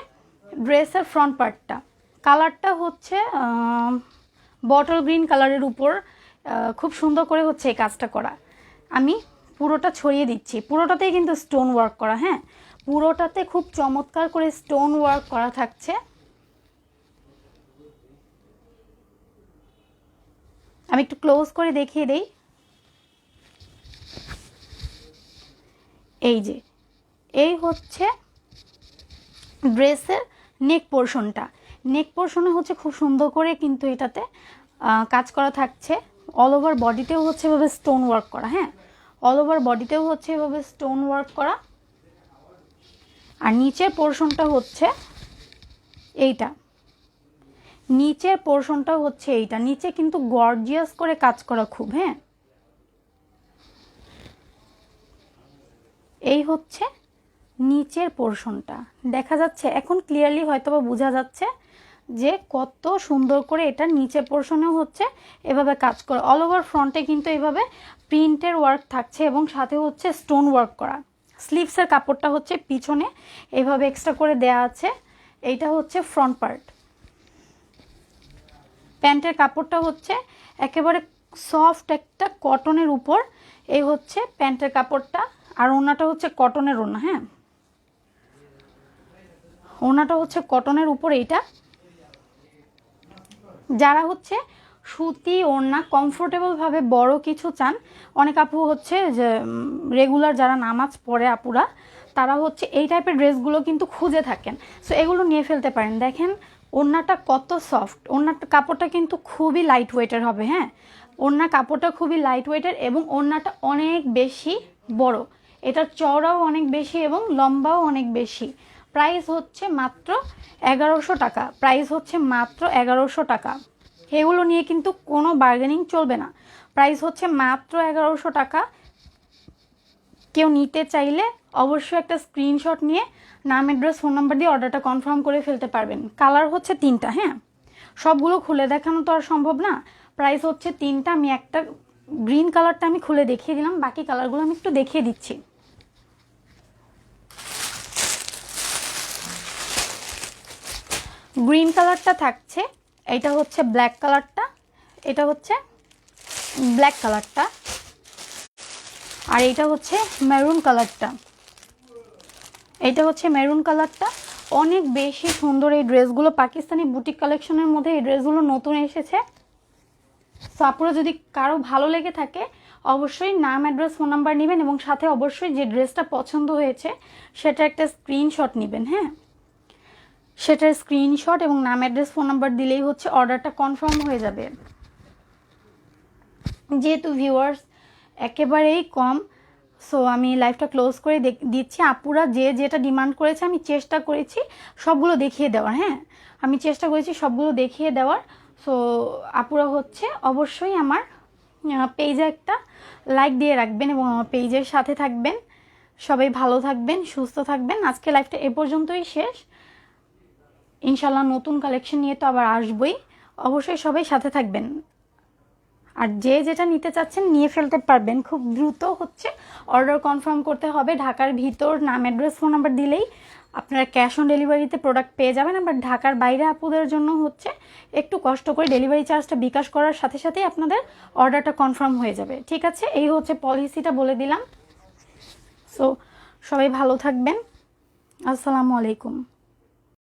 ড্রেসের ফ্রন্ট পার্টটা, কালারটা হচ্ছে বটল গ্রিন কালারের উপর খুব সুন্দর করে হচ্ছে এই কাজটা করা। আমি পুরোটা ছড়িয়ে দিচ্ছি, পুরোটাতেই কিন্তু স্টোন ওয়ার্ক করা, হ্যাঁ পুরোটাতে খুব চমৎকার করে স্টোন ওয়ার্ক করা থাকছে। আমি একটু ক্লোজ করে দেখিয়ে দেই। এই যে এই হচ্ছে ড্রেসের নেক পোর্শনটা। নেক পোর্শনে হচ্ছে খুব সুন্দর করে কিন্তু এটাতে কাজ করা থাকছে। অল ওভার বডিতেও হচ্ছে এভাবে স্টোন ওয়ার্ক করা, হ্যাঁ, অল ওভার বডিতেও হচ্ছে এভাবে স্টোন ওয়ার্ক করা। আর নিচের পোর্শনটা হচ্ছে এইটা, নিচের পোর্শনটা হচ্ছে এইটা। নিচে কিন্তু গর্জিয়াস করে কাজ করা খুব, হ্যাঁ। এই হচ্ছে নিচের পোর্শনটা, দেখা যাচ্ছে এখন ক্লিয়ারলি হয়তোবা বোঝা যাচ্ছে যে কত সুন্দর করে এটা নিচের পোর্শনেও হচ্ছে এভাবে কাজ করে। অল ওভার ফ্রন্টে কিন্তু এভাবে প্রিন্টের ওয়ার্ক থাকছে এবং সাথে হচ্ছে স্টোন ওয়ার্ক করা। স্লিভসের কাপড়টা হচ্ছে পিছনে এভাবে এক্সট্রা করে দেয়া আছে। এইটা হচ্ছে ফ্রন্ট পার্ট। প্যান্টের কাপড়টা হচ্ছে একেবারে সফট একটা কটনের উপর, এই হচ্ছে প্যান্টের কাপড়টা। আর ওড়নাটা হচ্ছে কটনের ওড়না, হ্যাঁ, ওড়নাটা হচ্ছে কটনের উপর এইটা। যারা হচ্ছে সুতি ওড়না কমফোর্টেবলভাবে বড় কিছু চান, অনেক আপু হচ্ছে যে রেগুলার যারা নামাজ পড়ে আপুরা, তারা হচ্ছে এই টাইপের ড্রেসগুলো কিন্তু খুঁজে থাকেন। সো এগুলো নিয়ে ফেলতে পারেন। দেখেন ওড়নাটা কত সফট, ওড়নার কাপড়টা কিন্তু খুবই লাইট ওয়েটের হবে, হ্যাঁ, ওড়না কাপড়টা খুবই লাইট ওয়েটের এবং ওড়নাটা অনেক বেশি বড়, এটার চওড়াও অনেক বেশি এবং লম্বাও অনেক বেশি। প্রাইস হচ্ছে মাত্র 1100 টাকা, প্রাইস হচ্ছে মাত্র 1100 টাকা। এগুলো নিয়ে কিন্তু কোনো বার্গেনিং চলবে না, প্রাইস হচ্ছে মাত্র 1100 টাকা। কেউ নিতে চাইলে অবশ্যই একটা স্ক্রিনশট নিয়ে নাম, অ্যাড্রেস, ফোন নাম্বার দিয়ে অর্ডারটা কনফার্ম করে ফেলতে পারবেন। কালার হচ্ছে 3টা, হ্যাঁ, সবগুলো খুলে দেখানো তো আর সম্ভব না। প্রাইস হচ্ছে 3টা। আমি একটা গ্রিন কালারটা আমি খুলে দেখিয়ে দিলাম, বাকি কালারগুলো আমি একটু দেখিয়ে দিচ্ছি। গ্রিন কালারটা থাকছে, এটা হচ্ছে ব্ল্যাক কালারটা, এটা হচ্ছে ব্ল্যাক কালারটা, আর এটা হচ্ছে মেরুন কালারটা, এটা হচ্ছে মেরুন কালারটা। অনেক বেশি সুন্দর এই ড্রেসগুলো, পাকিস্তানি বুটিক কালেকশনের মধ্যে এই ড্রেসগুলো নতুন এসেছে। সো আপনারা যদি কারো ভালো লেগে থাকে অবশ্যই নাম, অ্যাড্রেস, ফোন নাম্বার নেবেন এবং সাথে অবশ্যই যে ড্রেসটা পছন্দ হয়েছে সেটা একটা স্ক্রিনশট নেবেন, হ্যাঁ, সেটার স্ক্রিনশট এবং নাম, অ্যাড্রেস, ফোন নাম্বার দিলেই হচ্ছে অর্ডারটা কনফার্ম হয়ে যাবে। যেহেতু ভিউয়ার্স একেবারেই কম, সো আমি লাইভটা ক্লোজ করে দিচ্ছি। আপুরা যে যেটা ডিমান্ড করেছে আমি চেষ্টা করেছি সবগুলো দেখিয়ে দেওয়ার, হ্যাঁ, আমি চেষ্টা করেছি সবগুলো দেখিয়ে দেওয়ার। সো আপুরা হচ্ছে অবশ্যই আমার পেজে একটা লাইক দিয়ে রাখবেন এবং আমার পেজের সাথে থাকবেন। সবাই ভালো থাকবেন, সুস্থ থাকবেন। আজকে লাইভটা এ পর্যন্তই শেষ। ইনশাল্লাহ নতুন কালেকশন নিয়ে তো আবার আসবই, অবশ্যই সবাই সাথে থাকবেন। আর যে যেটা নিতে চাচ্ছেন নিয়ে ফেলতে পারবেন, খুব দ্রুত হচ্ছে অর্ডার কনফার্ম করতে হবে। ঢাকার ভিতর নাম, অ্যাড্রেস, ফোন নাম্বার দিলেই আপনারা ক্যাশ অন ডেলিভারিতে প্রোডাক্ট পেয়ে যাবেন। আবার ঢাকার বাইরে আপুদের জন্য হচ্ছে একটু কষ্ট করে ডেলিভারি চার্জটা বিকাশ করার সাথে সাথেই আপনাদের অর্ডারটা কনফার্ম হয়ে যাবে। ঠিক আছে, এই হচ্ছে পলিসিটা বলে দিলাম। সো সবাই ভালো থাকবেন। আসসালামু আলাইকুম।